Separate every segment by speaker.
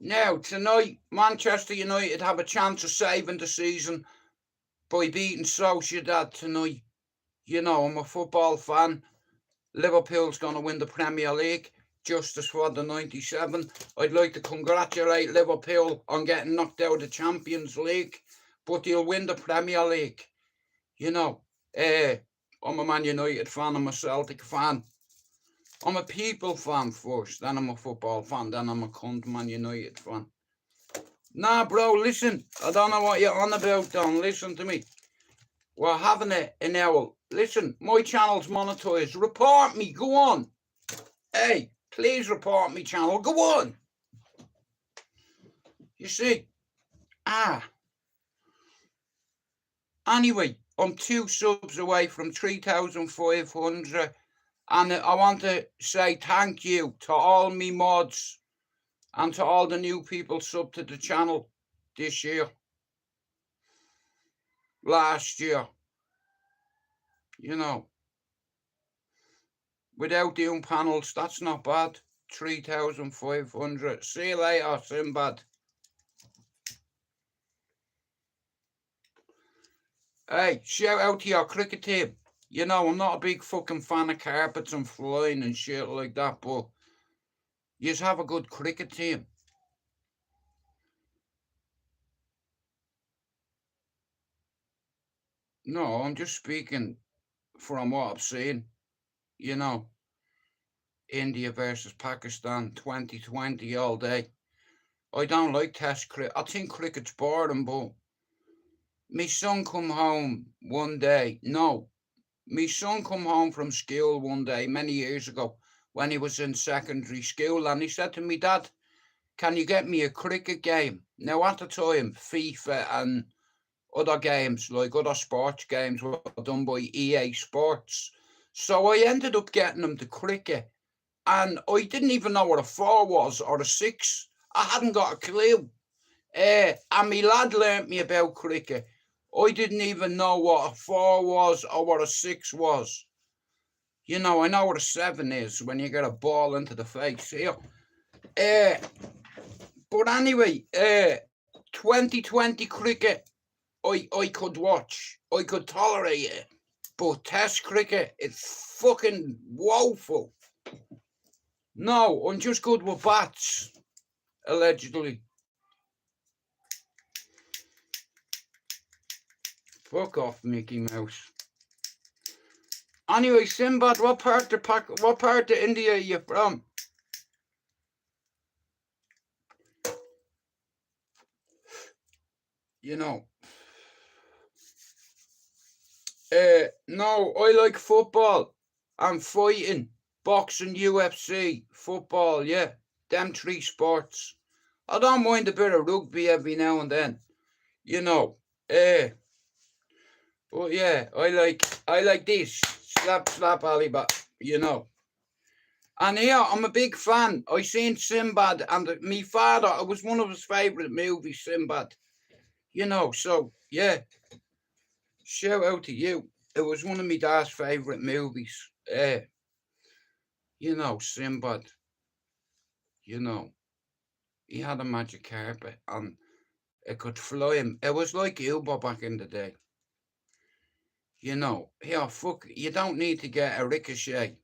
Speaker 1: Now, tonight, Manchester United have a chance of saving the season by beating Sociedad tonight. You know, I'm a football fan. Liverpool's going to win the Premier League. Justice for the 97. I'd like to congratulate Liverpool on getting knocked out of the Champions League, but they'll win the Premier League. You know, I'm a Man United fan, I'm a Celtic fan. I'm a people fan first, then I'm a football fan, then I'm a cunt Man United fan. Nah, bro, listen, I don't know what you're on about, Don. Listen to me. We're having an hour. Listen, my channel's monetized. Report me, go on. Hey, please report me channel, go on. You see, anyway, I'm 2 subs away from 3,500, and I want to say thank you to all me mods and to all the new people sub to the channel this year, last year. You know, without doing panels, that's not bad. 3,500. See you later, Sinbad. Hey, shout out to your cricket team. You know, I'm not a big fucking fan of carpets and flying and shit like that, but you just have a good cricket team. No, I'm just speaking from what I've seen. You know, India versus Pakistan, 2020 all day. I don't like test cricket. I think cricket's boring, but my son come home one day. No, my son come home from school one day many years ago when he was in secondary school, and he said to me, Dad, can you get me a cricket game? Now, at the time, FIFA and other games, like other sports games, were done by EA Sports. So I ended up getting him the cricket, and I didn't even know what a 4 was or a 6. I hadn't got a clue. And my lad learnt me about cricket. I didn't even know what a 4 was or what a 6 was. You know, I know what a 7 is when you get a ball into the face here. But anyway, 2020 cricket, I could watch. I could tolerate it. But test cricket, it's fucking woeful. No, I'm just good with bats, allegedly. Fuck off, Mickey Mouse. Anyway, Sinbad, what part of India are you from? You know. No, I like football and fighting, boxing, UFC, football, yeah. Them 3 sports. I don't mind a bit of rugby every now and then. You know. But yeah, I like this. Slap, slap, Alibaba, you know. And yeah, I'm a big fan. I seen Sinbad, and me father, it was one of his favourite movies, Sinbad. You know, so yeah. Shout out to you. It was one of my dad's favourite movies. You know, Sinbad. You know, he had a magic carpet and it could fly him. It was like Uber back in the day. You know, yeah, fuck, you don't need to get a ricochet.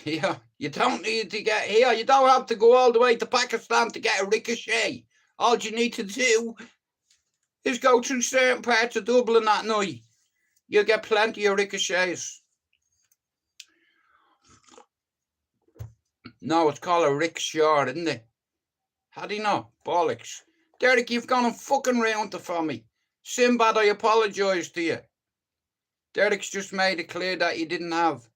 Speaker 1: Yeah, you don't need to get here. You don't have to go all the way to Pakistan to get a ricochet. All you need to do is go through certain parts of Dublin at night. You'll get plenty of ricochets. No, it's called a rickshaw, isn't it? How do you know? Bollocks. Derek, you've gone and fucking round it for me. Sinbad, I apologise to you. Derek's just made it clear that he didn't have...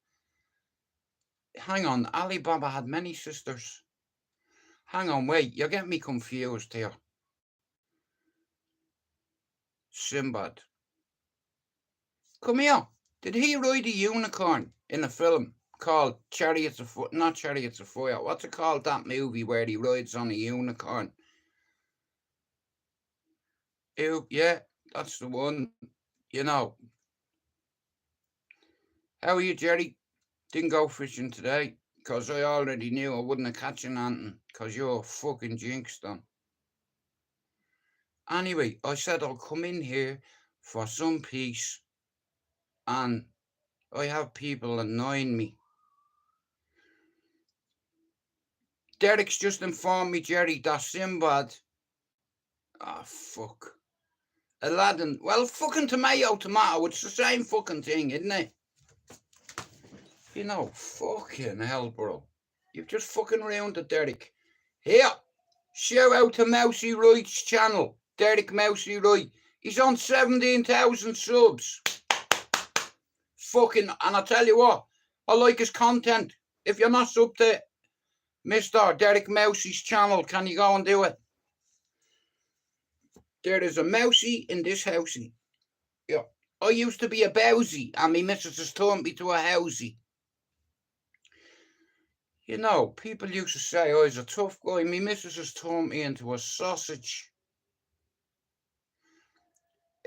Speaker 1: Hang on, Alibaba had many sisters. Hang on, wait, you're getting me confused here. Sinbad. Come here. Did he ride a unicorn in a film called Chariots of Fire? Not Chariots of Fire. What's it called, that movie where he rides on a unicorn? Ew, yeah, that's the one. You know. How are you, Jerry? Didn't go fishing today. Because I already knew I wouldn't have catching anything. Because you're fucking jinxed on. Anyway, I said I'll come in here for some peace. And I have people annoying me. Derek's just informed me, Jerry, that Sinbad. Ah, fuck. Aladdin. Well, fucking tomato. It's the same fucking thing, isn't it? You know, fucking hell, bro. You've just fucking ruined it, Derek. Here, shout out to Mousy Wright's channel. Derek Mousy Wright. He's on 17,000 subs. Fucking, and I tell you what, I like his content. If you're not subbed to Mr. Derek Mousy's channel, can you go and do it? There is a mousy in this housey. Yeah. I used to be a bowsy, and me missus has turned me to a housey. You know, people used to say I was a tough guy. Me missus has turned me into a sausage.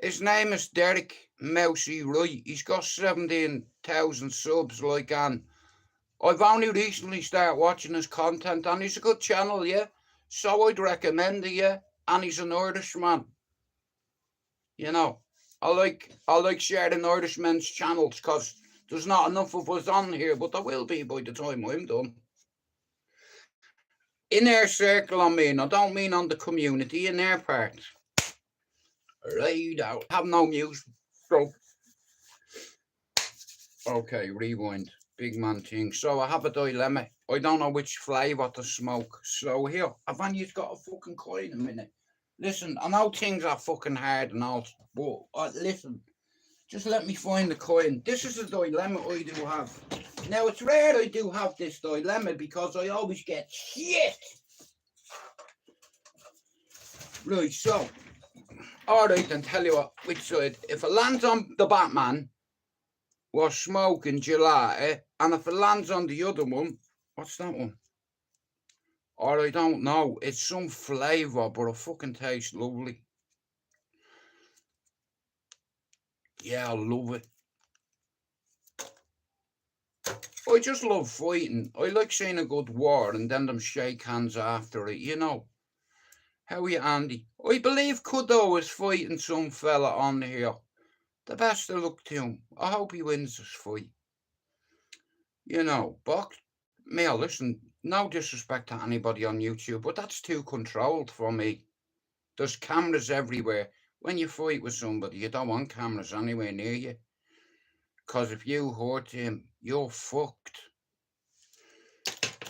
Speaker 1: His name is Derek Mousy Wright. He's got 17,000 subs, like, and I've only recently started watching his content, and he's a good channel, yeah. So I'd recommend it, yeah. And he's an Irishman. You know, I like sharing Irishmen's channels because there's not enough of us on here, but there will be by the time I'm done. In their circle, I mean. I don't mean on the community, in their part. Right out. Have no music. So, okay, rewind. Big man thing. So I have a dilemma. I don't know which flavour to smoke. So here, I've only got a fucking coin a minute. Listen, I know things are fucking hard and all, but listen, just let me find the coin. This is a dilemma I do have. Now, it's rare I do have this dilemma because I always get shit. Right, so, alright, then tell you what, which side. If it lands on the Batman, we're smoking gelato, and if it lands on the other one, what's that one? Or I don't know, it's some flavour, but it fucking tastes lovely. Yeah, I love it. I just love fighting. I like seeing a good war and then them shake hands after it, you know. How are you, Andy? I believe Kuddo is fighting some fella on here. The best of luck to him. I hope he wins this fight. You know, but, Mel, listen, no disrespect to anybody on YouTube, but that's too controlled for me. There's cameras everywhere. When you fight with somebody, you don't want cameras anywhere near you. Because if you hurt him, you're fucked.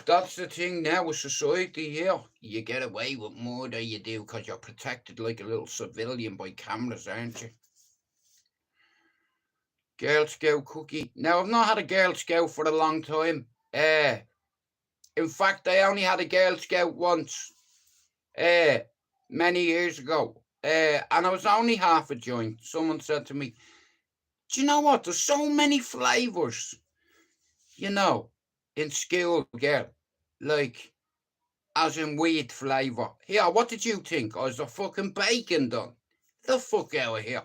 Speaker 1: That's the thing now with society here. You get away with more than you do because you're protected like a little civilian by cameras, aren't you? Girl Scout cookie. Now, I've not had a Girl Scout for a long time. In fact, I only had a Girl Scout once. Many years ago. And I was only half a joint. Someone said to me, do you know what? There's so many flavours, you know, in school, girl. Like, as in weed flavour. Here, what did you think? I was a fucking bacon done. The fuck out of here.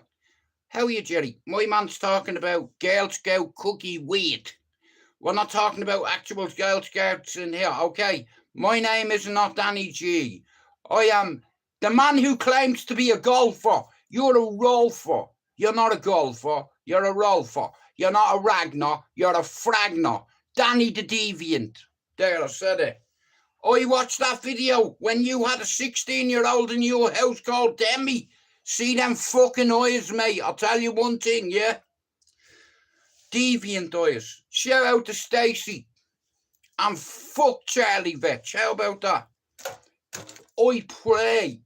Speaker 1: How are you, Jerry? My man's talking about Girl Scout cookie weed. We're not talking about actual Girl Scouts in here, okay? My name is not Danny G. I am the man who claims to be a golfer. You're a rolfer. You're not a golfer. You're a rolfer. You're not a Ragnar. You're a Fragnar. Danny the Deviant. There, I said it. I watched that video when you had a 16-year-old in your house called Demi. See them fucking eyes, mate. I'll tell you one thing, yeah? Deviant eyes. Shout out to Stacey. And fuck Charlie Vetch. How about that? I pray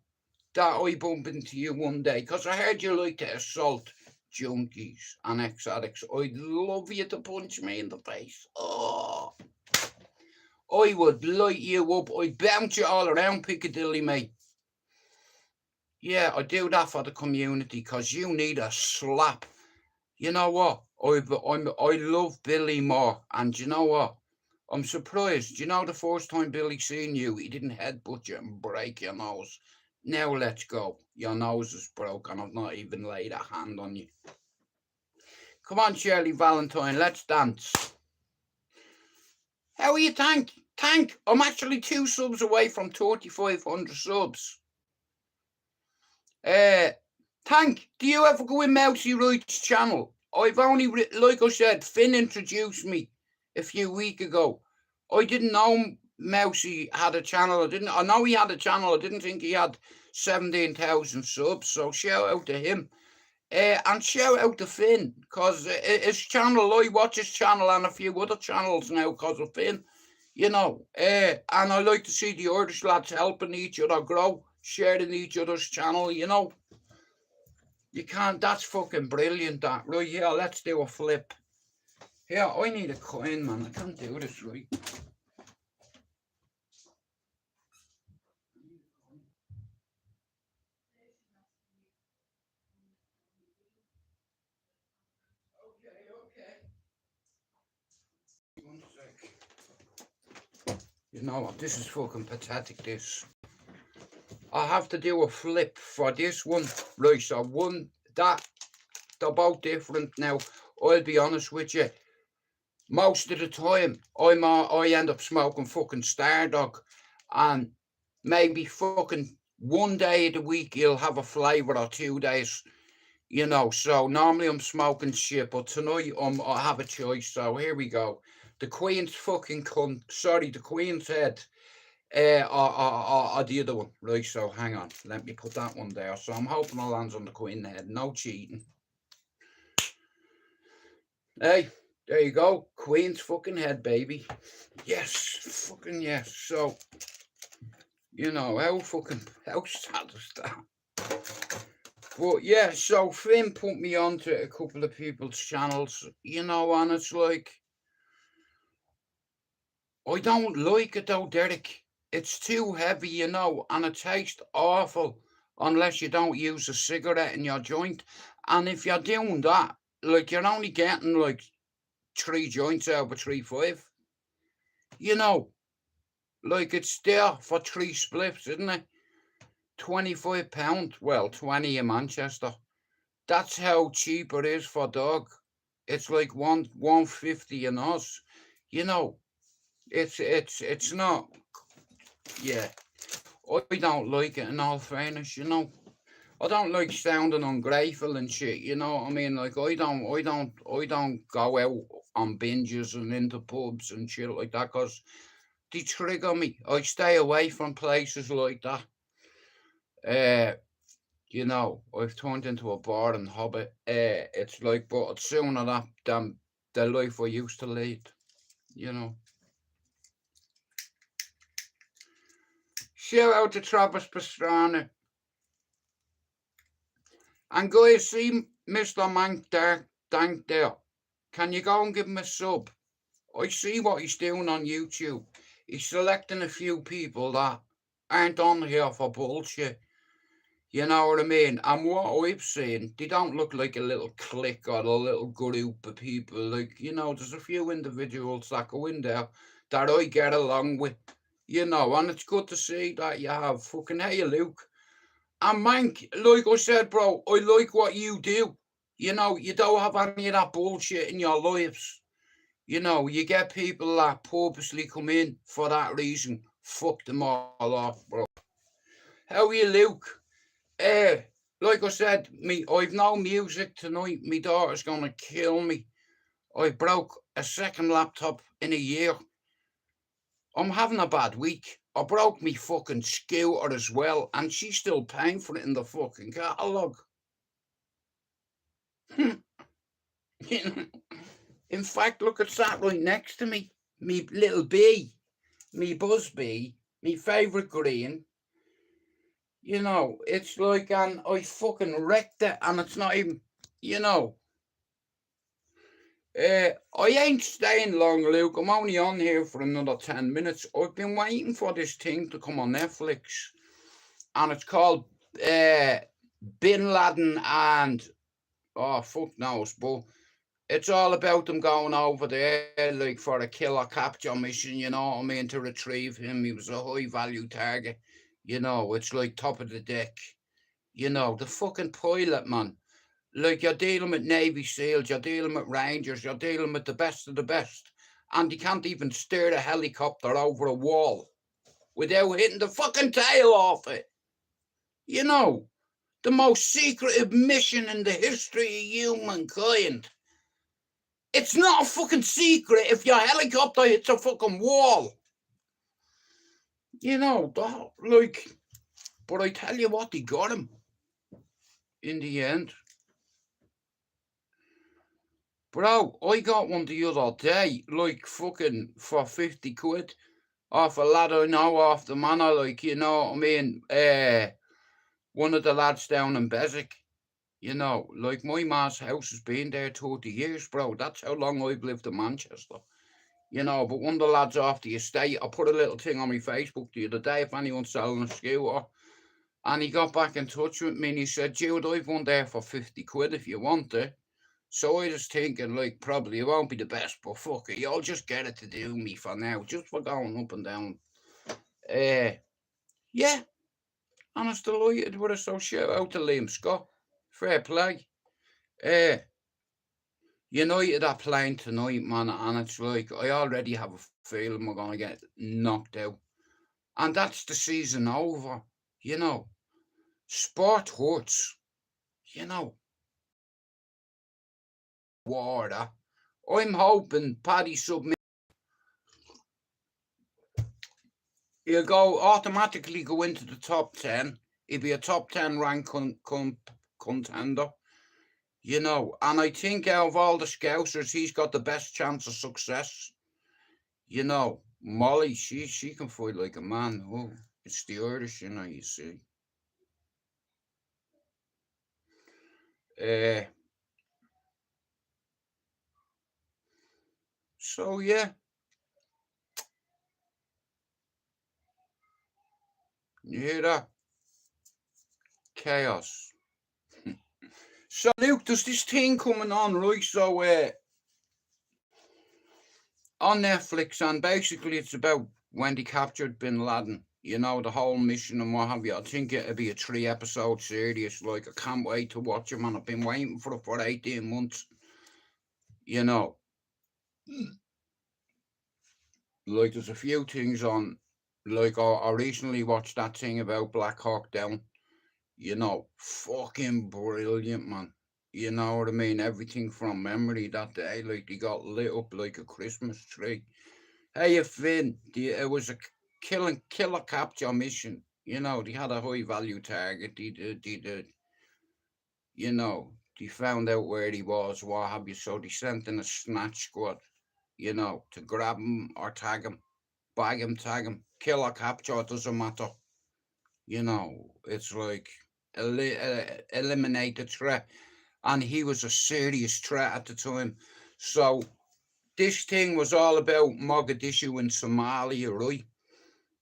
Speaker 1: that I bump into you one day, because I heard you like to assault junkies and ex-addicts. I'd love you to punch me in the face. Oh, I would light you up. I'd bounce you all around Piccadilly, mate. Yeah, I do that for the community, because you need a slap. You know what? I love Billy Moore, and you know what? I'm surprised. You know, the first time Billy seen you, he didn't headbutt you and break your nose. Now let's go. Your nose is broken. I've not even laid a hand on you. Come on, Shirley Valentine, let's dance. How are you, Tank? Tank, I'm actually 2 subs away from 3,500 subs. Tank, do you ever go in Mousy Wright's channel? I've only, like I said, Finn introduced me a few weeks ago. I didn't know Mousy had a channel. I know he had a channel. I didn't think he had 17,000 subs. So shout out to him. And shout out to Finn, because his channel, I watch his channel and a few other channels now because of Finn, you know. And I like to see the Irish lads helping each other grow, sharing each other's channel, you know. You can't, that's fucking brilliant, that. Right, yeah, let's do a flip. Yeah, I need a coin, man. I can't do this, right. Okay. One sec. You know what, this is fucking pathetic, this. I have to do a flip for this one. Right, so one, that, they're both different now. I'll be honest with you. Most of the time, I end up smoking fucking Stardog, and maybe fucking one day of the week you'll have a flavour, or 2 days, you know. So normally I'm smoking shit, but tonight I have a choice. So here we go. The Queen's fucking cunt. Sorry, the Queen's head. Or the other one. Right, so hang on. Let me put that one there. So I'm hoping it lands on the Queen head. No cheating. Hey, there you go. Queen's fucking head, baby. Yes, fucking yes. So, you know, how sad is that? But yeah, so Finn put me onto a couple of people's channels, you know, and it's like, I don't like it though, Derek. It's too heavy, you know, and it tastes awful unless you don't use a cigarette in your joint. And if you're doing that, like, you're only getting like 3 joints out of 3.5. You know, like, it's there for 3 spliffs, isn't it? £25. Well, 20 in Manchester. That's how cheap it is for dog. It's like 150 in us. You know, it's not. Yeah, I don't like it, in all fairness. You know, I don't like sounding ungrateful and shit. You know what I mean? Like, I don't go out on binges and into pubs and shit like that, because they trigger me. I stay away from places like that. You know, I've turned into a boring hobbit. It's like, but it's sooner that than the life I used to lead. You know. Shout out to Travis Pastrana. And guys, see Mr. Mank there, Dank there. Can you go and give him a sub? I see what he's doing on YouTube. He's selecting a few people that aren't on here for bullshit. You know what I mean? And what I've seen, they don't look like a little clique or a little group of people. Like, you know, there's a few individuals that go in there that I get along with, you know, and it's good to see that you have fucking, hey, Luke. And Mank, like I said, bro, I like what you do. You know, you don't have any of that bullshit in your lives. You know, you get people that purposely come in for that reason. Fuck them all off, bro. How are you, Luke? Like I said, I've no music tonight. My daughter's gonna kill me. I broke a second laptop in a year. I'm having a bad week. I broke me fucking scooter as well, and she's still paying for it in the fucking catalogue. In fact, look, it's sat right next to me. Me little bee, me buzz bee, me favourite green. You know, it's like, and I fucking wrecked it, and it's not even, you know. I ain't staying long, Luke. I'm only on here for another 10 minutes. I've been waiting for this thing to come on Netflix, and it's called Bin Laden and, oh, fuck knows, but it's all about them going over there, like, for a killer capture mission, you know what I mean, to retrieve him. He was a high value target, you know. It's like top of the deck, you know, the fucking pilot, man. Like, you're dealing with Navy SEALs, you're dealing with Rangers, you're dealing with the best of the best. and they can't even steer the helicopter over a wall without hitting the fucking tail off it. You know, the most secretive mission in the history of humankind. It's not a fucking secret if your helicopter hits a fucking wall. You know, like, but I tell you what, they got him in the end. Bro, I got one the other day, like fucking for 50 quid off a lad I know off the manor, like, you know what I mean? One of the lads down in Beswick, you know, like my ma's house has been there 30 years, bro. That's how long I've lived in Manchester. You know, but one of the lads off the estate, I put a little thing on my Facebook the other day if anyone's selling a scooter. And he got back in touch with me and he said, Jude, I've one there for 50 quid if you want it. So I was thinking, like, probably it won't be the best, but fuck it, you'll just get it to do me for now, just for going up and down. Yeah, and I'm delighted with it, so shout out to Liam Scott. Fair play. United are playing tonight, man, and it's like, I already have a feeling we're going to get knocked out. And that's the season over, you know. Sport hurts, you know. Water. I'm hoping Paddy submit. He'll automatically go into the top 10. He'll be a top 10 rank contender. You know, and I think out of all the Scousers, he's got the best chance of success. You know, Molly, she can fight like a man. Oh, it's the Irish, you know, you see. So, yeah. You hear that? Chaos. So, Luke, there's this thing coming on, right? So, on Netflix, and basically it's about when they captured Bin Laden. You know, the whole mission and what have you. I think it'll be a 3-episode series. Like, I can't wait to watch it, man. I've been waiting for it for 18 months. You know. Like, there's a few things on. Like, I recently watched that thing about Black Hawk Down. You know, fucking brilliant, man. You know what I mean? Everything from memory that day. Like, they got lit up like a Christmas tree. Hey, Finn, it was a killer capture mission. You know, they had a high value target. They you know, they found out where he was, what have you. So they sent in a snatch squad, you know, to grab him or tag him, bag him, tag him, kill or capture, it doesn't matter. You know, it's like eliminate the threat. And he was a serious threat at the time. So this thing was all about Mogadishu in Somalia, right?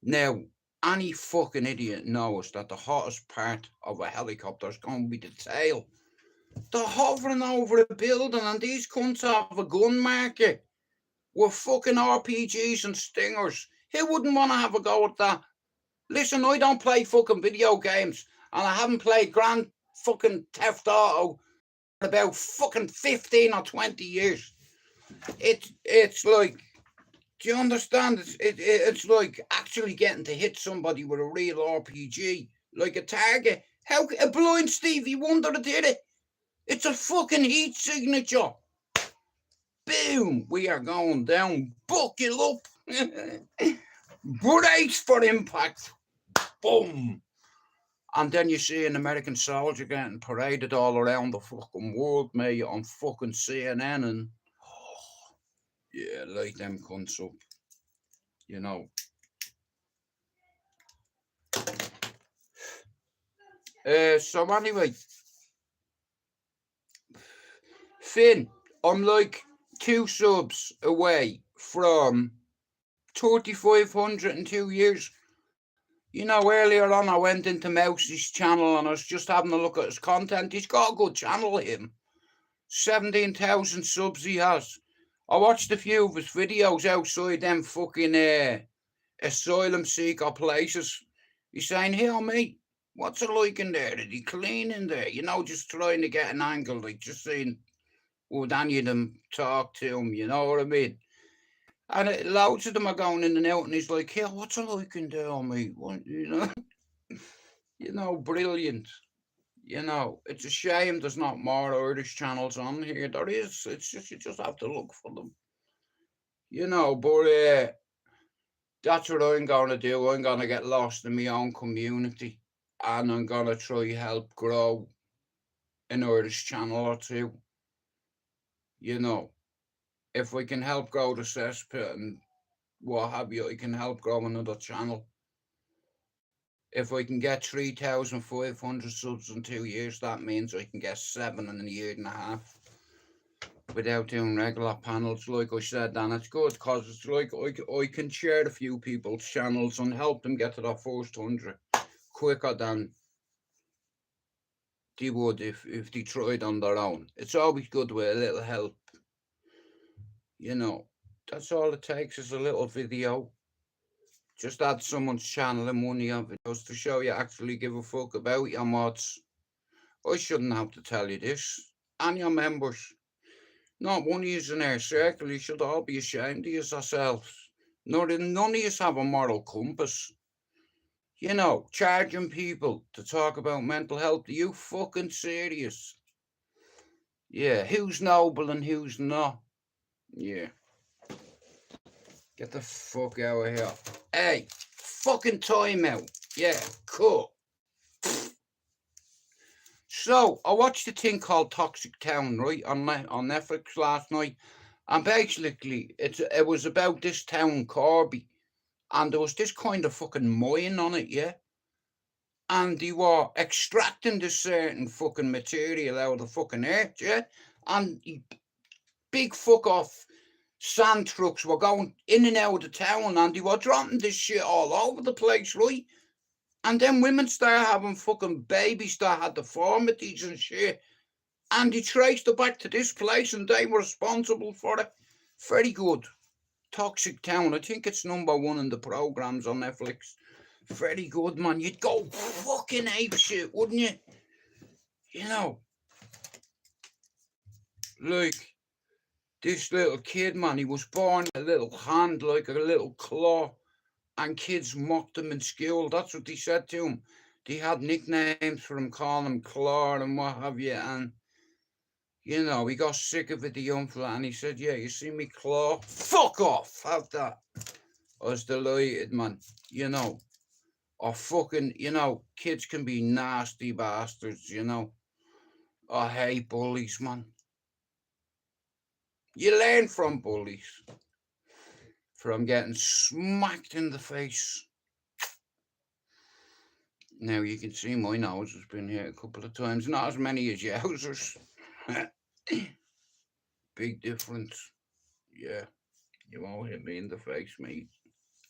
Speaker 1: Now, any fucking idiot knows that the hottest part of a helicopter is going to be the tail. They're hovering over a building and these cunts have a gun market with fucking RPGs and stingers. Who wouldn't want to have a go at that? Listen, I don't play fucking video games and I haven't played Grand fucking Theft Auto for about fucking 15 or 20 years. It's like, do you understand? It's like actually getting to hit somebody with a real RPG, like a target. How a blind Stevie Wonder did it? It's a fucking heat signature. Boom! We are going down. Buckle up. Brace for impact. Boom! And then you see an American soldier getting paraded all around the fucking world, mate, on fucking CNN and. Yeah, light them cunts up. You know. So anyway. Finn, I'm like 2 subs away from 3,500 in 2 years. You know, earlier on I went into Mousie's channel and I was just having a look at his content. He's got a good channel, him. 17,000 subs he has. I watched a few of his videos outside them fucking asylum seeker places. He's saying, "Here, mate, what's it like in there? Did he clean in there?" You know, just trying to get an angle, like just saying, would any of them talk to him? You know what I mean? And loads of them are going in and out, and he's like, "Here, what's it like in there, mate? What, you know, brilliant. It's a shame there's not more Irish channels on here. There is. It's just you just have to look for them. But that's what I'm gonna do. I'm gonna get lost in my own community, and I'm gonna try help grow an Irish channel or two. If we can help grow the cesspit and what have you, I can help grow another channel. If I can get 3,500 subs in 2 years, that means I can get 7 in a year and a half without doing regular panels, like I said. And it's good because it's like I can share a few people's channels and help them get to their first 100 quicker than they would if they tried on their own. It's always good with a little help. That's all it takes is a little video. Just add someone's channel and one of your videos to show you actually give a fuck about your mods. I shouldn't have to tell you this. And your members. Not one of you in our circle. You should all be ashamed of yourselves. None of you have a moral compass. Charging people to talk about mental health. Are you fucking serious? Yeah, who's noble and who's not? Yeah. Get the fuck out of here. Hey, fucking time out. Yeah, cool. So, I watched a thing called Toxic Town, right, on Netflix last night. And basically, it was about this town, Corby. And there was this kind of fucking mine on it, yeah? And they were extracting this certain fucking material out of the fucking earth, yeah? And big fuck off sand trucks were going in and out of the town, and they were dropping this shit all over the place, right? And then women started having fucking babies that had deformities and shit. And they traced it back to this place, and they were responsible for it. Very good. Toxic Town. I think it's #1 in the programs on Netflix. Very good, man. You'd go fucking ape shit, wouldn't you? Like this little kid, man, he was born a little hand, like a little claw, and kids mocked him in school. That's what they said to him. They had nicknames for him, calling him Claw and what have you, and he got sick of it, the young fella, and he said, "Yeah, you see me claw? Fuck off! Have that." I was delighted, man. Or fucking, kids can be nasty bastards, I hate bullies, man. You learn from bullies. From getting smacked in the face. Now you can see my nose has been hit a couple of times. Not as many as yours. Big difference. Yeah. You won't hit me in the face, mate.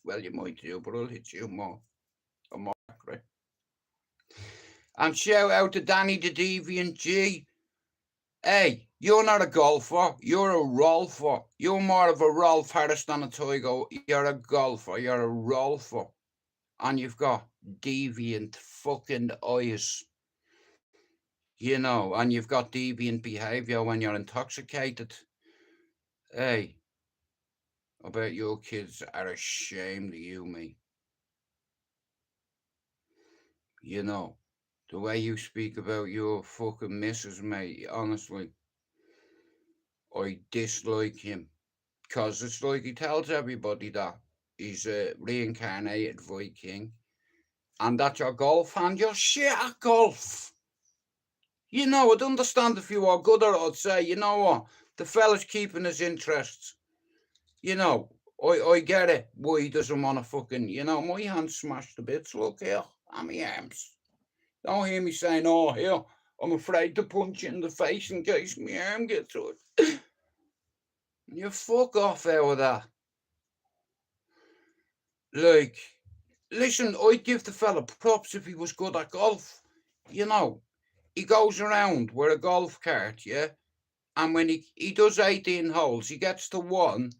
Speaker 1: Well, you might do, but I'll hit you more. I'm more accurate. And shout out to Danny the Deviant G. Hey, you're not a golfer. You're a rolfer. You're more of a Rolf Harris than a Toigo. You're a golfer. You're a rolfer. And you've got deviant fucking eyes. And you've got deviant behavior when you're intoxicated. Hey, I bet your kids are ashamed of you, mate. The way you speak about your fucking missus, mate, honestly, I dislike him. Because it's like he tells everybody that he's a reincarnated Viking. And that you're golf hand, you're shit at golf. I'd understand if you were good at it. I'd say, you know what, the fella's keeping his interests. I get it. Why he doesn't want to fucking, my hand's smashed to bits. Look here, and my arms. Don't hear me saying, "Oh, here, I'm afraid to punch you in the face in case my arm gets hurt." You fuck off out of that. Like, listen, I'd give the fella props if he was good at golf. He goes around with a golf cart, yeah? And when he does 18 holes, he gets to one,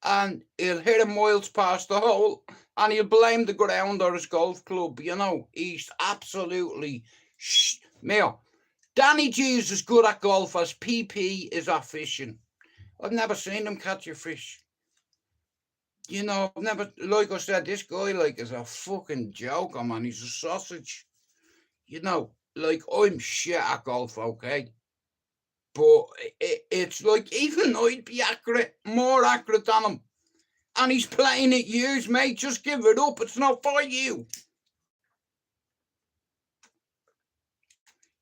Speaker 1: and he'll hit him miles past the hole, and he'll blame the ground or his golf club, He's absolutely... Danny G is as good at golf as PP is at fishing. I've never seen him catch a fish. You know, I've never, like I said, this guy, like, is a fucking joker, man. He's a sausage. You know, like, I'm shit at golf, okay? But it's like, even I'd be accurate, more accurate than him. And he's playing it years, mate. Just give it up. It's not for you.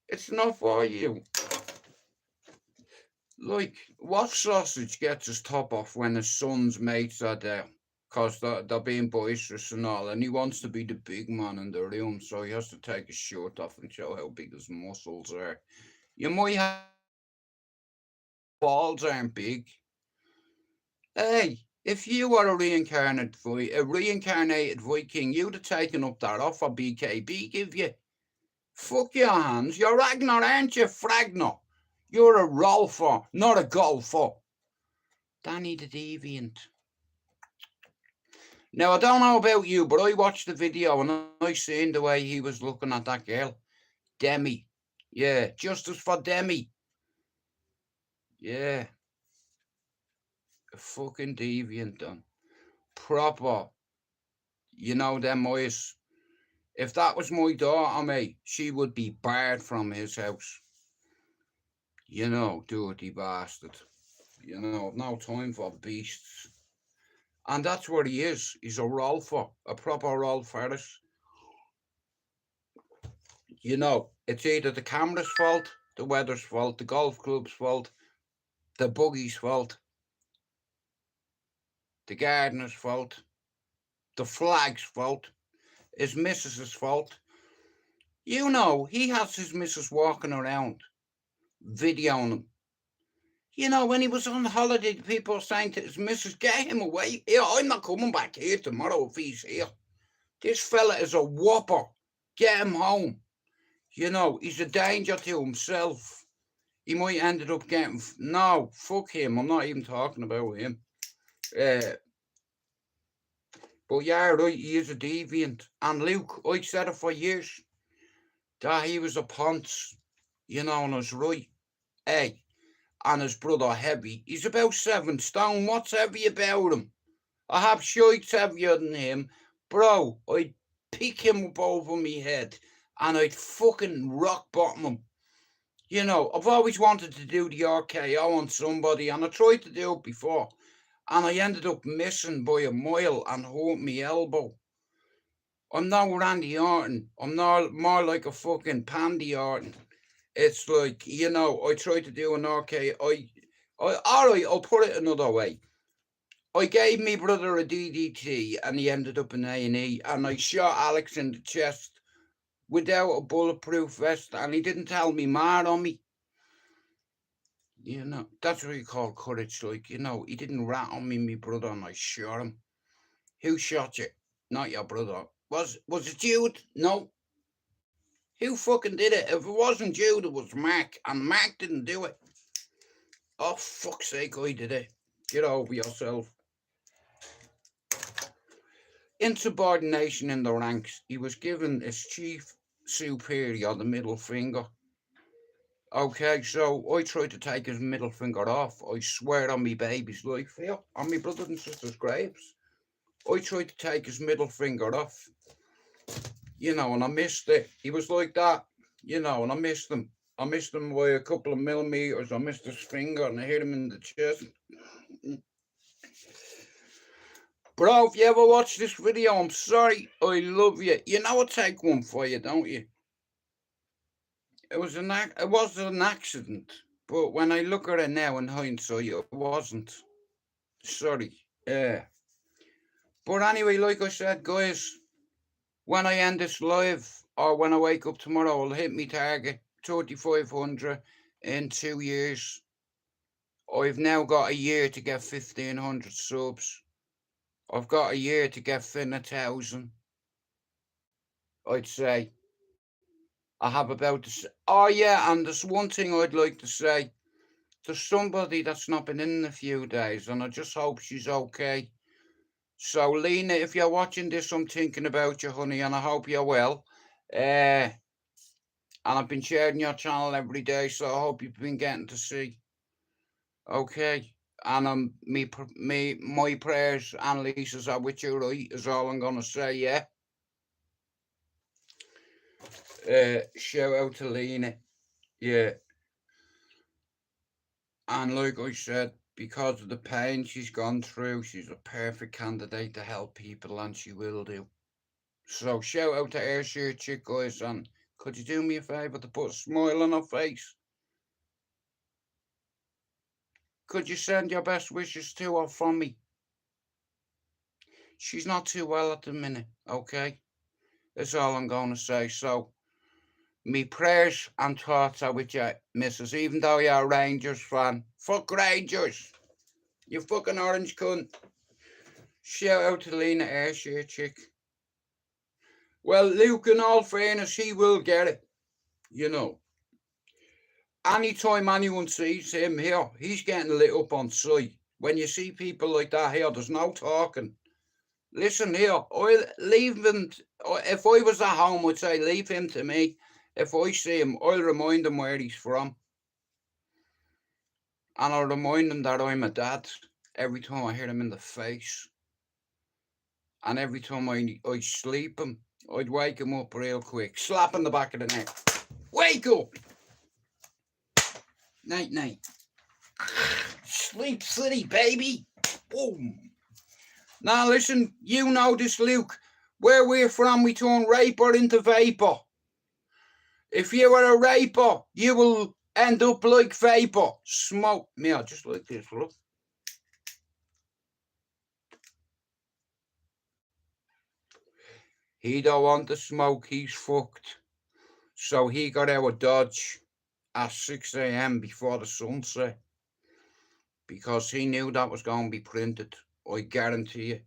Speaker 1: It's not for you. Like, what sausage gets his top off when his son's mates are there? Because they're being boisterous and all, and he wants to be the big man in the room, so he has to take his shirt off and show how big his muscles are. You might have balls aren't big. Hey, if you were a reincarnated Viking, you'd have taken up that offer BKB give you. Fuck your hands. You're Ragnar, aren't you, Fragnar? You're a rolfer, not a golfer. Danny the Deviant. Now, I don't know about you, but I watched the video and I seen the way he was looking at that girl. Demi. Yeah, justice for Demi. Yeah. A fucking deviant, done. Proper. You know them eyes. If that was my daughter, mate, she would be barred from his house. You know, dirty bastard. You know, no time for beasts. And that's what he is. He's a rolfer, a proper Rolf Harris. You know, it's either the camera's fault, the weather's fault, the golf club's fault, the buggy's fault, the gardener's fault, the flag's fault, his missus's fault. You know, he has his missus walking around, videoing him. You know, when he was on holiday, people were saying to his missus, get him away. I'm not coming back here tomorrow if he's here. This fella is a whopper. Get him home. You know, he's a danger to himself. He might ended up getting... No, fuck him. I'm not even talking about him. But yeah, right, he is a deviant. And Luke, I said it for years, that he was a ponce. You know, and I was right. Hey, and his brother heavy. He's about 7 stone. What's heavy about him? I have shites heavier than him. Bro, I'd pick him up over me head and I'd fucking rock bottom him. You know, I've always wanted to do the RKO on somebody and I tried to do it before. And I ended up missing by a mile and hurt my elbow. I'm no Randy Orton. I'm not more like a fucking Pandy Orton. It's like, you know, I tried to do an RKO. Alright, I'll put it another way. I gave me brother a DDT and he ended up in A&E and I shot Alex in the chest without a bulletproof vest and he didn't tell me mad on me. You know, that's what you call courage. Like, you know, he didn't rat on me brother, and I shot him. Who shot you? Not your brother. Was it Jude? No. Who fucking did it? If it wasn't Jude, it was Mark, and Mark didn't do it. Oh, fuck's sake, I did it. Get over yourself. Insubordination in the ranks. He was given his chief superior the middle finger. Okay, so I tried to take his middle finger off. I swear on me baby's life here, on me brothers and sisters' graves. I tried to take his middle finger off. You know, and I missed it. He was like that, you know, and I missed him. I missed him by a couple of millimeters. I missed his finger and I hit him in the chest. Bro, if you ever watch this video, I'm sorry. I love you. You know I take one for you, don't you? It was an accident, but when I look at it now in hindsight, it wasn't. Sorry. Yeah. But anyway, like I said, guys, when I end this live or when I wake up tomorrow, I'll hit me target 3,500 in 2 years. I've now got a year to get 1,500 subs. I've got a year to get 1,000. I'd say. I have about to. Oh yeah, and there's one thing I'd like to say. There's somebody that's not been in a few days, and I just hope she's okay. So Lena, if you're watching this, I'm thinking about you, honey, and I hope you're well. And I've been sharing your channel every day, so I hope you've been getting to see. Okay. And my prayers and Lisa's are with you, right? Is all I'm gonna say, yeah. Shout out to Lena, yeah. And like I said, because of the pain she's gone through, she's a perfect candidate to help people, and she will do. So shout out to Ayrshire Chick, guys, and could you do me a favour to put a smile on her face? Could you send your best wishes to her from me? She's not too well at the minute, okay? That's all I'm going to say. So, me prayers and thoughts are with you, missus, even though you're a Rangers fan. Fuck Rangers! You fucking orange cunt. Shout out to Lena Ayrshire Chick. Well, Luke, in all fairness, he will get it. You know. Anytime anyone sees him here, he's getting lit up on sight. When you see people like that here, there's no talking. Listen here, I'll leave him. If I was at home, I'd say leave him to me. If I see him, I'll remind him where he's from. And I'll remind him that I'm a dad every time I hit him in the face. And every time I sleep him, I'd wake him up real quick. Slap in the back of the neck. Wake up! Night, night. Sleep City, baby. Boom. Now listen, you know this, Luke. Where we're from, we turn raper into vapor. If you are a raper, you will end up like vapor. Smoke me out just like this, look. He don't want to smoke, he's fucked. So he got out of Dodge at 6 a.m. before the sunset. Because he knew that was going to be printed. I guarantee you.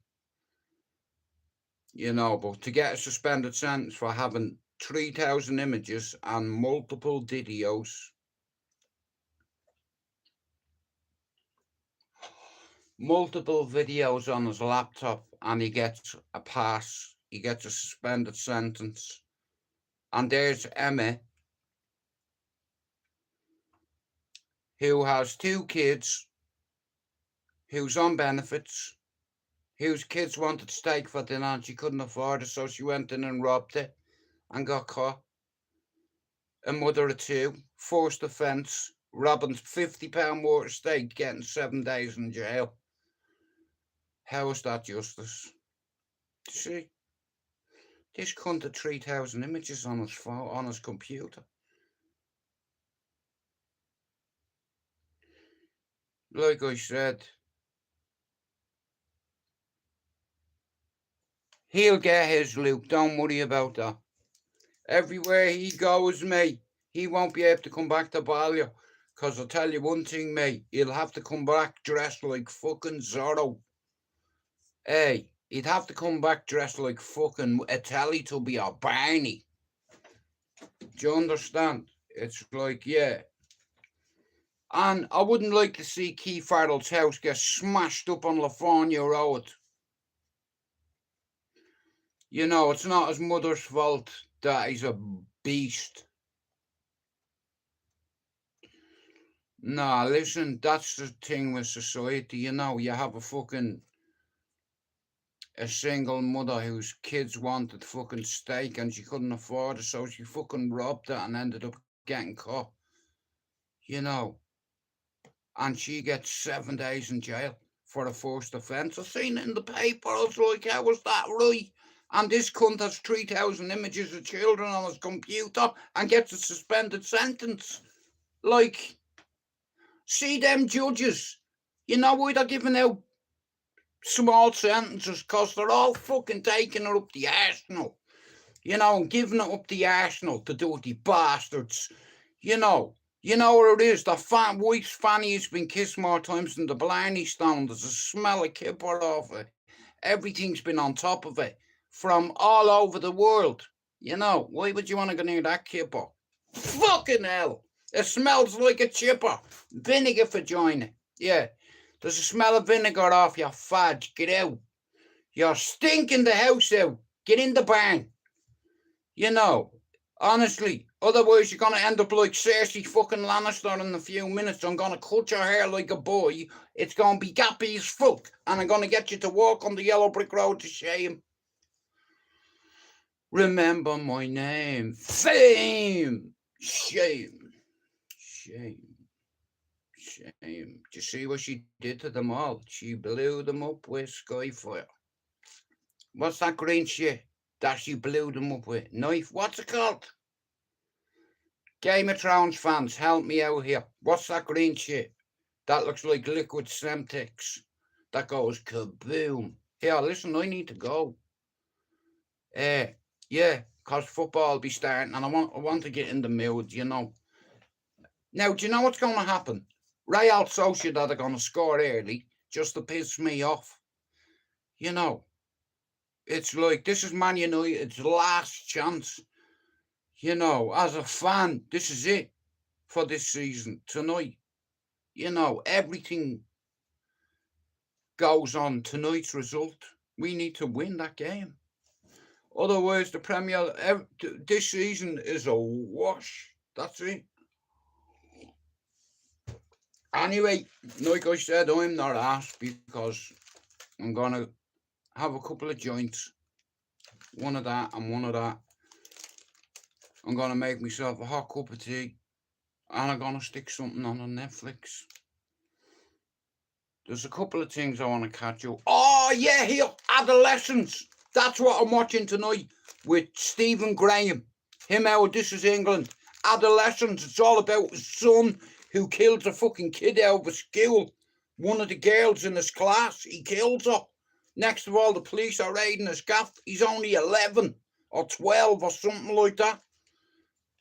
Speaker 1: You know, but to get a suspended sentence for having 3,000 images and multiple videos. Multiple videos on his laptop, and he gets a pass. He gets a suspended sentence. And there's Emma, who has 2 kids, who's on benefits, whose kids wanted steak for dinner and she couldn't afford it, so she went in and robbed it and got caught. A mother of 2, first offence, robbing £50 worth of steak, getting 7 days in jail. How is that justice? See, this cunt had 3,000 images on his phone, on his computer. Like I said, he'll get his, Luke. Don't worry about that. Everywhere he goes, mate, he won't be able to come back to Ballier. Because I'll tell you one thing, mate, he'll have to come back dressed like fucking Zorro. Hey, he'd have to come back dressed like fucking a Teletubby or Barney. Do you understand? It's like, yeah. And I wouldn't like to see Keith Farrell's house get smashed up on Lafonia Road. You know, it's not his mother's fault that he's a beast. Nah, listen, that's the thing with society, you know, you have a single mother whose kids wanted fucking steak and she couldn't afford it, so she fucking robbed it and ended up getting caught. You know, and she gets 7 days in jail for a first offence. I seen it in the paper, I was like, how was that right? And this cunt has 3,000 images of children on his computer and gets a suspended sentence. Like, see them judges, you know why they're giving out small sentences? Because they're all fucking taking it up the arsenal. You know, and giving it up the arsenal, the dirty bastards. You know what it is? The wife's fanny has been kissed more times than the Blarney Stone. There's a smell of kipper off it. Everything's been on top of it from all over the world. You know, why would you want to go near that kipper? Fucking hell. It smells like a chipper. Vinegar vagina. Yeah. There's a smell of vinegar off your fudge. Get out. You're stinking the house out. Get in the barn. You know, honestly, Otherwise, you're going to end up like Cersei fucking Lannister in a few minutes. I'm going to cut your hair like a boy. It's going to be gappy as fuck. And I'm going to get you to walk on the yellow brick road to shame. Remember my name. Fame. Shame. Shame. Shame. Do you see what she did to them all? She blew them up with Skyfire. What's that green shit that she blew them up with? Knife? What's it called? Game of Thrones fans, help me out here. What's that green shit? That looks like liquid Semtex. That goes kaboom. Here, listen, I need to go. Yeah, because football will be starting and I want to get in the mood, you know. Now, do you know what's going to happen? Real Sociedad are going to score early just to piss me off. You know, it's like this is Man United's last chance. You know, as a fan, this is it for this season tonight. You know, everything goes on tonight's result. We need to win that game. Otherwise, the Premier this season is a wash. That's it. Anyway, like I said, I'm not asked because I'm going to have a couple of joints. One of that and one of that. I'm going to make myself a hot cup of tea. And I'm going to stick something on Netflix. There's a couple of things I want to catch up. Oh, yeah, here. Adolescence. That's what I'm watching tonight with Stephen Graham. Him out, This Is England. Adolescence. It's all about his son who kills a fucking kid out of a school. One of the girls in his class, he kills her. Next of all, the police are raiding his gaff. He's only 11 or 12 or something like that.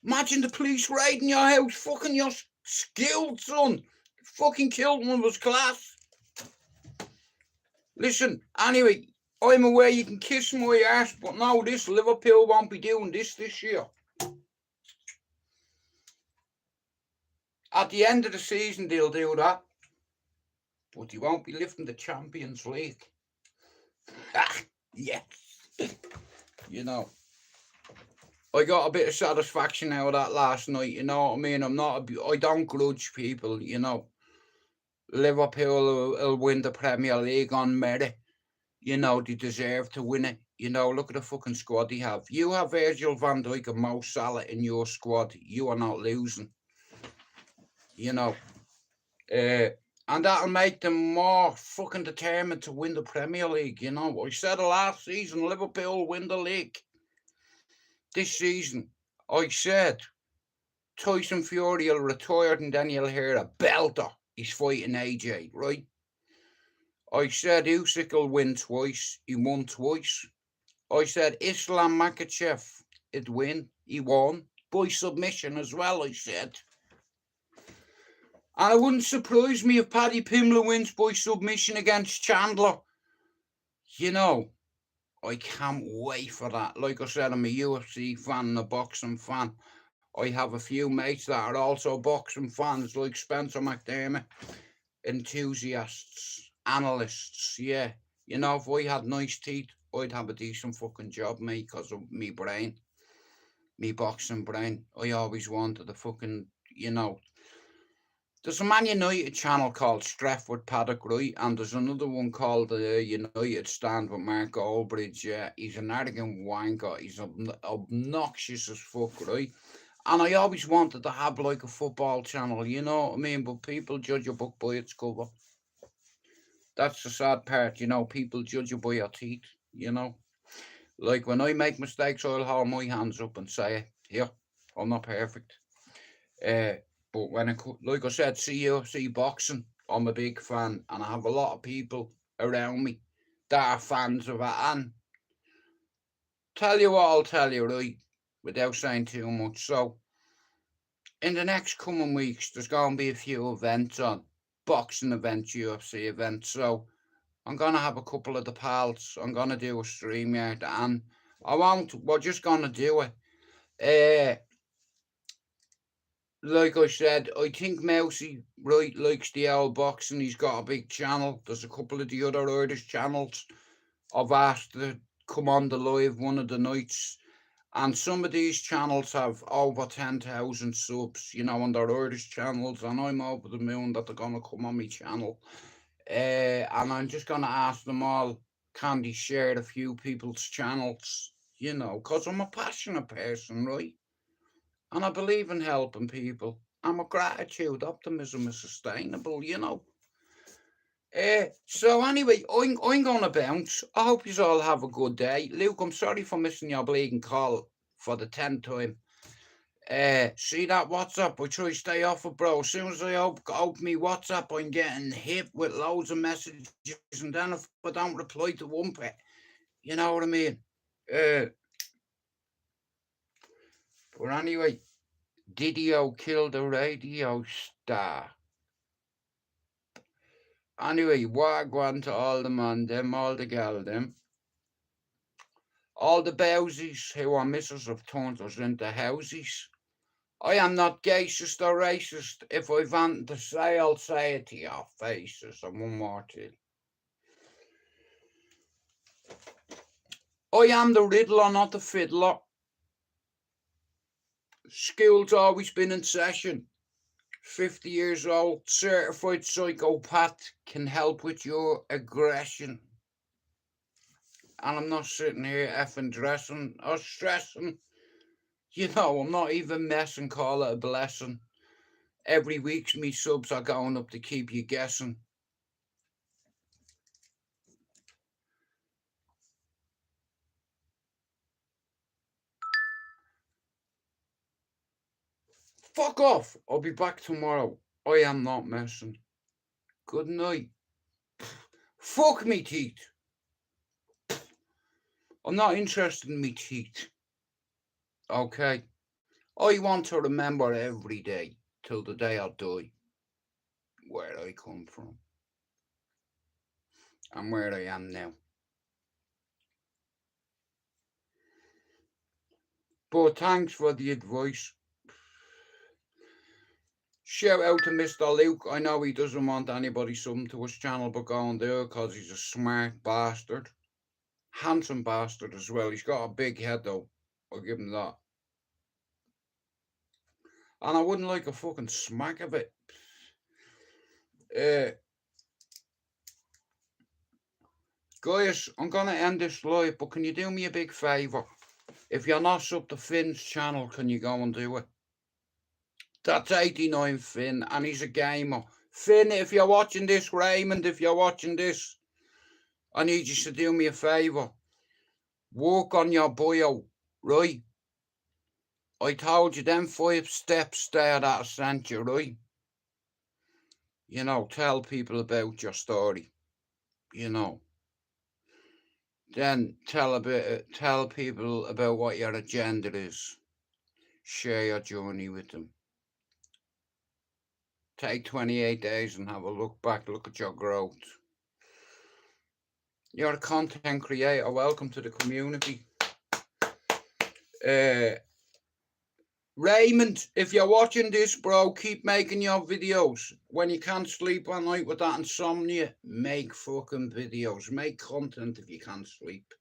Speaker 1: Imagine the police raiding your house, fucking your skilled son. Fucking killed one of his class. Listen, anyway, I'm aware you can kiss my ass, but no, this Liverpool won't be doing this year. At the end of the season, they'll do that. But they won't be lifting the Champions League. Yes. You know. I got a bit of satisfaction out of that last night, you know what I mean? I don't grudge people, you know. Liverpool will win the Premier League on merit. You know, they deserve to win it. You know, look at the fucking squad they have. You have Virgil van Dijk and Mo Salah in your squad. You are not losing. You know. And that'll make them more fucking determined to win the Premier League, you know. I said last season, Liverpool win the league. This season, I said Tyson Fury will retire and then you'll hear a belter. He's fighting AJ, right? I said Usyk will win twice. He won twice. I said Islam Makhachev would win. He won. By submission as well, I said. And it wouldn't surprise me if Paddy Pimblett wins by submission against Chandler. You know, I can't wait for that. Like I said, I'm a UFC fan and a boxing fan. I have a few mates that are also boxing fans, like Spencer McDermott. Enthusiasts, analysts, yeah. You know, if I had nice teeth, I'd have a decent fucking job, mate, because of me brain. Me boxing brain. I always wanted a fucking, you know. There's a Man United channel called Streff with Paddock, right? And there's another one called United Stand with Mark Goldbridge. Yeah, he's an arrogant wanker. He's obnoxious as fuck, right? And I always wanted to have like a football channel, you know what I mean? But people judge a book by its cover. That's the sad part, you know. People judge you by your teeth, you know. Like when I make mistakes, I'll hold my hands up and say, here, I'm not perfect. But when like I said, see boxing, I'm a big fan, and I have a lot of people around me that are fans of it. And tell you what I'll tell you, right, without saying too much. So, in the next coming weeks, there's going to be a few events on, boxing events, UFC events. So, I'm going to have a couple of the pals. I'm going to do a stream yard, and we're just going to do it. Like I said, I think Mousy, right, likes the old boxing. He's got a big channel. There's a couple of the other Irish channels I've asked to come on the live one of the nights. And some of these channels have over 10,000 subs, you know, on their Irish channels, and I'm over the moon that they're gonna come on my channel. And I'm just gonna ask them all, can they share a few people's channels, you know, because I'm a passionate person, right? And I believe in helping people. I'm a gratitude, optimism is sustainable, you know. So anyway, I'm gonna bounce. I hope you all have a good day. Luke, I'm sorry for missing your bleeding call for the 10th time. See that WhatsApp? I try to stay off it, bro. As soon as I open me WhatsApp, I'm getting hit with loads of messages, and then if I don't reply to one bit, you know what I mean? But anyway, Didio killed the radio star. Anyway, wagwan to all the man them, all the gal them. All the bowsies who are missus have turned us into houses. I am not gayist or racist. If I want to say, I'll say it to your faces. And one more thing. I am the riddler, not the fiddler. School's always been in session. 50 years old, certified psychopath, can help with your aggression. And I'm not sitting here effing dressing or stressing. You know, I'm not even messing, call it a blessing. Every week's me subs are going up to keep you guessing. Fuck off. I'll be back tomorrow. I am not messing. Good night. Fuck me teeth. I'm not interested in me teeth. Okay? I want to remember every day till the day I die where I come from and where I am now. But thanks for the advice. Shout out to Mr. Luke. I know he doesn't want anybody subbing to his channel, but go and do it because he's a smart bastard. Handsome bastard as well. He's got a big head though. I'll give him that. And I wouldn't like a fucking smack of it. Guys, I'm gonna end this live, but can you do me a big favour? If you're not sub to Finn's channel, can you go and do it? That's 89 Finn, and he's a gamer. Finn, if you're watching this, Raymond, if you're watching this, I need you to do me a favour. Work on your bio, right? I told you them 5 steps there that I sent you, right? You know, tell people about your story. You know. Then tell people about what your agenda is. Share your journey with them. Take 28 days and have a look back, look at your growth. You're a content creator, welcome to the community. Raymond, if you're watching this, bro, keep making your videos. When you can't sleep at night with that insomnia, make fucking videos. Make content if you can't sleep.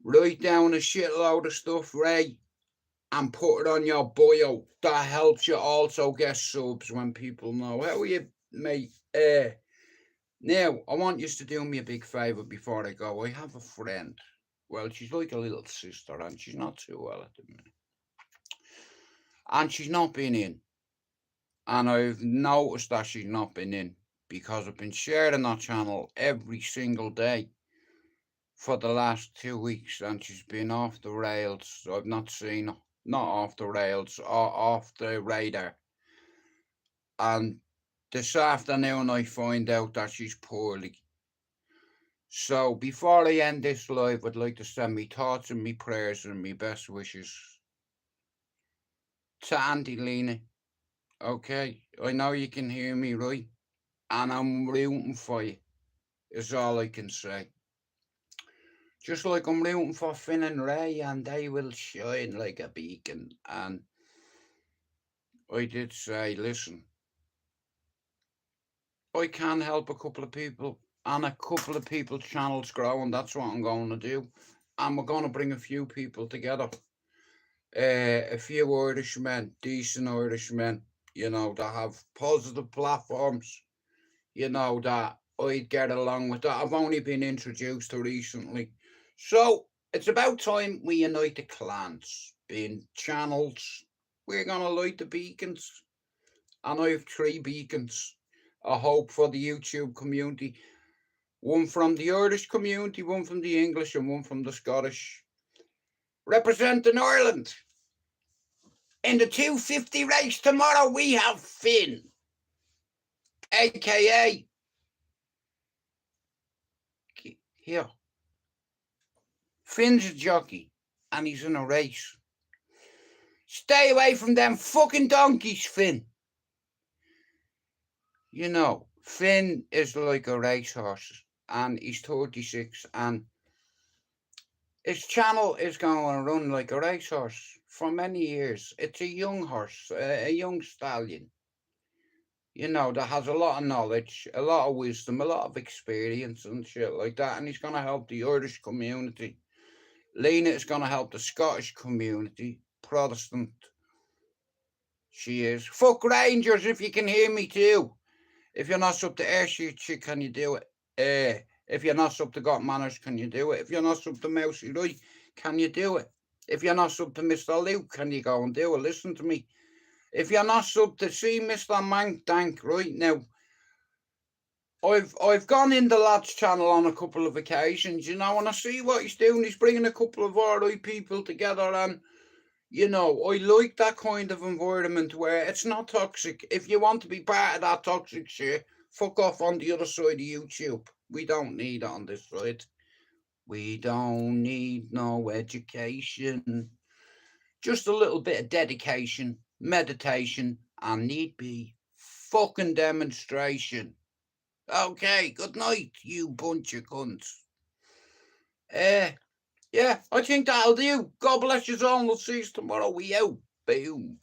Speaker 1: Write down a shitload of stuff, Ray, and put it on your bio. That helps you also get subs when people know. How are you, mate? Now, I want you to do me a big favour before I go. I have a friend. Well, she's like a little sister, and she's not too well at the minute. And she's not been in. And I've noticed that she's not been in because I've been sharing that channel every single day for the last 2 weeks, and she's been off the rails. So I've not seen her. Not off the rails, or off the radar. And this afternoon I find out that she's poorly. So before I end this live, I'd like to send me thoughts and me prayers and me best wishes to Auntie Lena. Okay, I know you can hear me, right? And I'm rooting for you, is all I can say. Just like I'm rooting for Finn and Ray, and they will shine like a beacon. And I did say, listen, I can help a couple of people, and a couple of people's channels grow, and that's what I'm going to do. and we're going to bring a few people together. A few Irishmen, decent Irishmen, that have positive platforms, that I'd get along with that. I've only been introduced to recently. So it's about time we unite the clans, being channels. We're going to light the beacons. And I have 3 beacons. I hope for the YouTube community. One from the Irish community, one from the English, and one from the Scottish. Representing Ireland. In the 250 race tomorrow, we have Finn, aka here. Finn's a jockey, and he's in a race. Stay away from them fucking donkeys, Finn. Finn is like a racehorse, and he's 36, and his channel is going to run like a racehorse for many years. It's a young horse, a young stallion, that has a lot of knowledge, a lot of wisdom, a lot of experience and shit like that. And he's going to help the Irish community. Lena is going to help the Scottish community, Protestant. She is. Fuck Rangers, if you can hear me too. If you're not sub to Airship, can you do it? If you're not sub to Got Manners, can you do it? If you're not sub to Mousy Roy, can you do it? If you're not sub to Mr. Luke, can you go and do it? Listen to me. If you're not sub to see Mr. Mank Dank right now, I've gone in the lad's channel on a couple of occasions, and I see what he's doing. He's bringing a couple of RI people together, and I like that kind of environment where it's not toxic. If you want to be part of that toxic shit, fuck off on the other side of YouTube. We don't need it on this side. We don't need no education. Just a little bit of dedication, meditation, and need be fucking demonstration. Okay, good night, you bunch of cunts. Yeah, I think that'll do. God bless you all, and we'll see you tomorrow. We out. Boom.